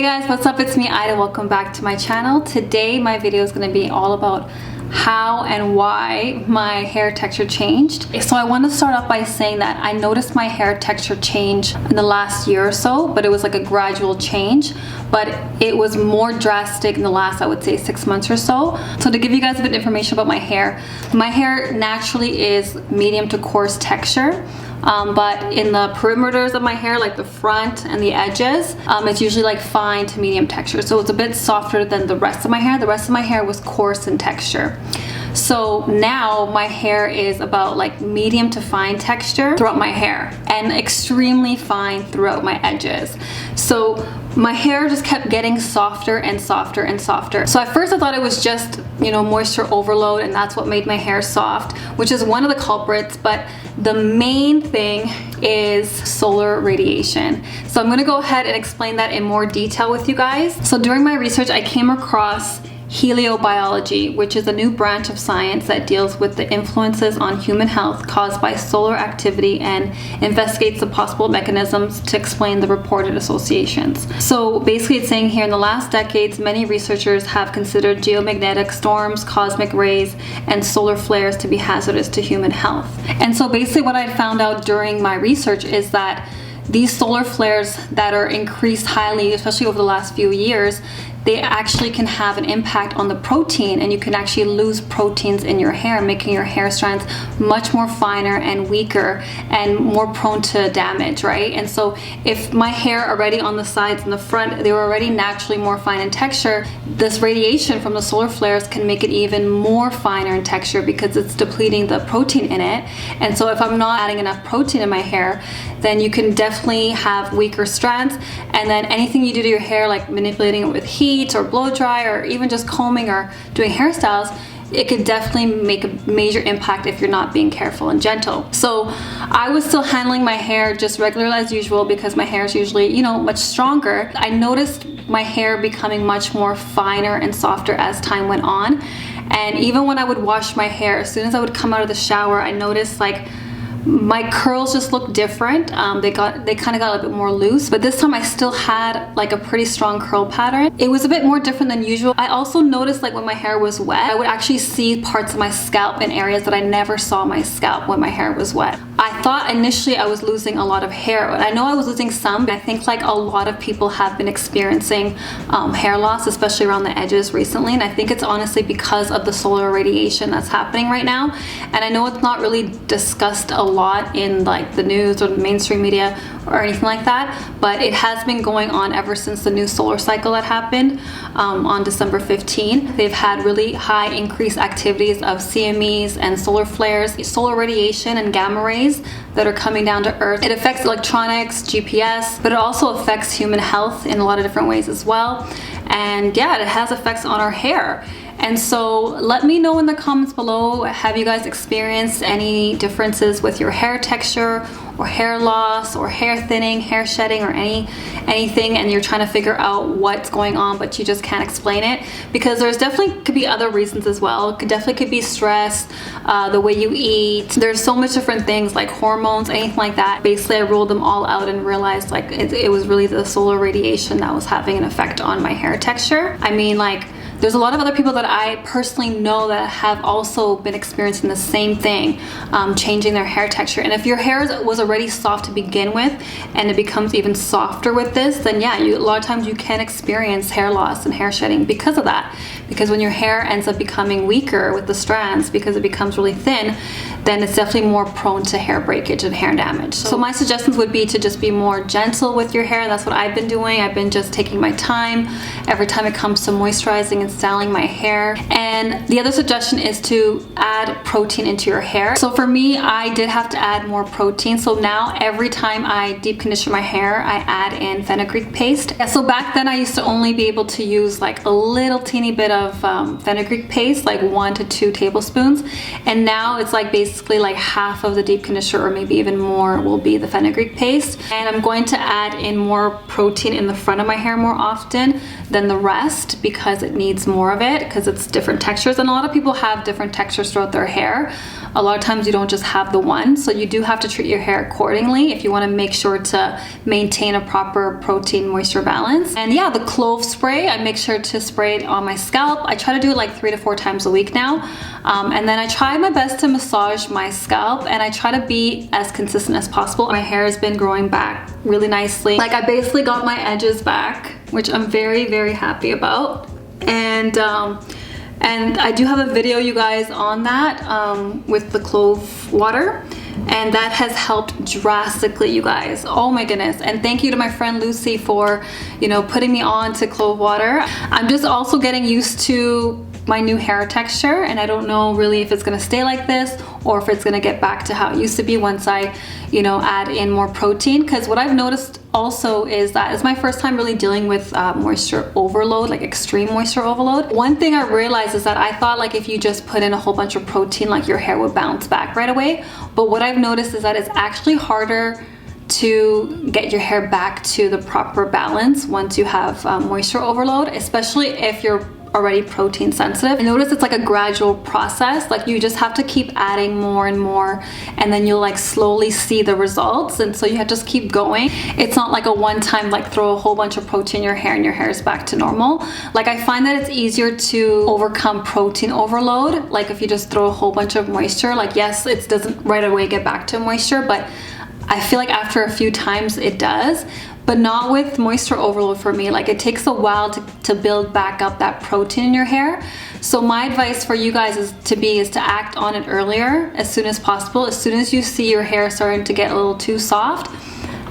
Hey guys, what's up? It's me, Ida. Welcome back to my channel. Today my video is going to be all about how and why my hair texture changed. So I want to start off by saying that I noticed my hair texture change in the last year or so, but it was like a gradual change, but it was more drastic in the last, I would say, 6 months or so. So to give you guys a bit of information about my hair naturally is medium to coarse texture. But in the perimeters of my hair, like the front and the edges, it's usually like fine to medium texture. So it's a bit softer than the rest of my hair. The rest of my hair was coarse in texture. So now my hair is about like medium to fine texture throughout my hair and extremely fine throughout my edges. So my hair just kept getting softer and softer and softer. So at first I thought it was just, moisture overload, and that's what made my hair soft, which is one of the culprits, but the main thing is solar radiation. So I'm gonna go ahead and explain that in more detail with you guys. So during my research, I came across heliobiology, which is a new branch of science that deals with the influences on human health caused by solar activity and investigates the possible mechanisms to explain the reported associations. So basically it's saying here, in the last decades, many researchers have considered geomagnetic storms, cosmic rays, and solar flares to be hazardous to human health. And so basically what I found out during my research is that these solar flares that are increased highly, especially over the last few years, they actually can have an impact on the protein, and you can actually lose proteins in your hair, making your hair strands much more finer and weaker and more prone to damage, right? And so if my hair already on the sides and the front, they were already naturally more fine in texture, this radiation from the solar flares can make it even more finer in texture because it's depleting the protein in it. And so if I'm not adding enough protein in my hair, then you can definitely have weaker strands. And then anything you do to your hair, like manipulating it with heat or blow dry or even just combing or doing hairstyles, it could definitely make a major impact if you're not being careful and gentle. So I was still handling my hair just regular as usual because my hair is usually, much stronger. I noticed my hair becoming much more finer and softer as time went on. And even when I would wash my hair, as soon as I would come out of the shower, I noticed like my curls just looked different. They kind of got a little bit more loose, but this time I still had like a pretty strong curl pattern. It was a bit more different than usual. I also noticed like when my hair was wet, I would actually see parts of my scalp in areas that I never saw my scalp when my hair was wet. I thought initially I was losing a lot of hair, but I know I was losing some. I think like a lot of people have been experiencing hair loss, especially around the edges recently, and I think it's honestly because of the solar radiation that's happening right now. And I know it's not really discussed a lot in like the news or the mainstream media or anything like that, but it has been going on ever since the new solar cycle that happened on December 15th. They've had really high increased activities of CMEs and solar flares, solar radiation and gamma rays that are coming down to Earth. It affects electronics, GPS, but it also affects human health in a lot of different ways as well. And yeah, it has effects on our hair. And so let me know in the comments below, have you guys experienced any differences with your hair texture or hair loss or hair thinning, hair shedding, or anything, and you're trying to figure out what's going on but you just can't explain it? Because there's definitely could be other reasons as well. It could be stress, the way you eat. There's so much different things like hormones, anything like that. Basically I ruled them all out and realized like it was really the solar radiation that was having an effect on my hair texture. I mean, like, there's a lot of other people that I personally know that have also been experiencing the same thing, changing their hair texture. And if your hair was already soft to begin with and it becomes even softer with this, then yeah, a lot of times you can experience hair loss and hair shedding because of that. Because when your hair ends up becoming weaker with the strands because it becomes really thin, then it's definitely more prone to hair breakage and hair damage. So my suggestions would be to just be more gentle with your hair. That's what I've been doing. I've been just taking my time every time it comes to moisturizing and styling my hair. And the other suggestion is to add protein into your hair. So for me, I did have to add more protein. So now every time I deep condition my hair, I add in fenugreek paste. Yeah, so back then I used to only be able to use like a little teeny bit of fenugreek paste, like 1 to 2 tablespoons. And now it's like basically like half of the deep conditioner, or maybe even more, will be the fenugreek paste. And I'm going to add in more protein in the front of my hair more often than the rest because it needs needs more of it because it's different textures, and a lot of people have different textures throughout their hair. A lot of times you don't just have the one, so you do have to treat your hair accordingly if you want to make sure to maintain a proper protein moisture balance. And yeah, the clove spray, I make sure to spray it on my scalp. I try to do it like 3 to 4 times a week now, and then I try my best to massage my scalp, and I try to be as consistent as possible. My hair has been growing back really nicely. Like, I basically got my edges back, which I'm very, very happy about. And I do have a video, you guys, on that with the clove water, and that has helped drastically, you guys. Oh my goodness. And thank you to my friend Lucy for, you know, putting me on to clove water. I'm just also getting used to my new hair texture, and I don't know really if it's gonna stay like this or if it's gonna get back to how it used to be once I, you know, add in more protein. Because what I've noticed also is that it's my first time really dealing with moisture overload, like extreme moisture overload. One thing I realized is that I thought like if you just put in a whole bunch of protein, like your hair would bounce back right away. But what I've noticed is that it's actually harder to get your hair back to the proper balance once you have moisture overload, especially if you're already protein sensitive. I notice it's like a gradual process. Like, you just have to keep adding more and more, and then you'll like slowly see the results. And so you have to just keep going. It's not like a one-time like throw a whole bunch of protein in your hair and your hair is back to normal. Like, I find that it's easier to overcome protein overload. Like, if you just throw a whole bunch of moisture, like, yes, it doesn't right away get back to moisture, but I feel like after a few times it does. But not with moisture overload for me. Like, it takes a while to build back up that protein in your hair. So my advice for you guys is to act on it earlier, as soon as possible. As soon as you see your hair starting to get a little too soft,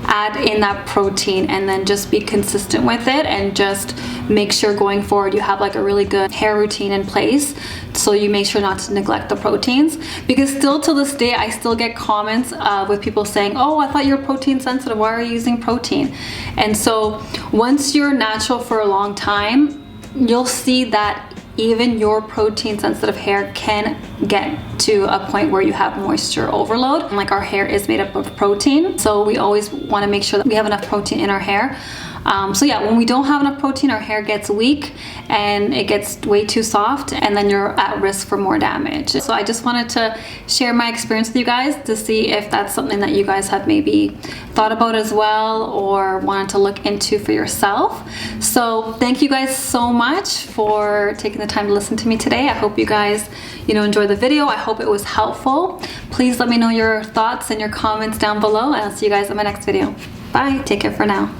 add in that protein, and then just be consistent with it, and just make sure going forward you have like a really good hair routine in place, so you make sure not to neglect the proteins. Because still till this day I still get comments with people saying, oh, I thought you were protein sensitive, why are you using protein? And so once you're natural for a long time, you'll see that even your protein sensitive hair can get to a point where you have moisture overload. And like, our hair is made up of protein, so we always want to make sure that we have enough protein in our hair. So yeah, when we don't have enough protein, our hair gets weak and it gets way too soft, and then you're at risk for more damage. So I just wanted to share my experience with you guys to see if that's something that you guys have maybe thought about as well, or wanted to look into for yourself. So thank you guys so much for taking the time to listen to me today. I hope you guys, you know, enjoyed the video. I hope it was helpful. Please let me know your thoughts and your comments down below, and I'll see you guys in my next video. Bye. Take care for now.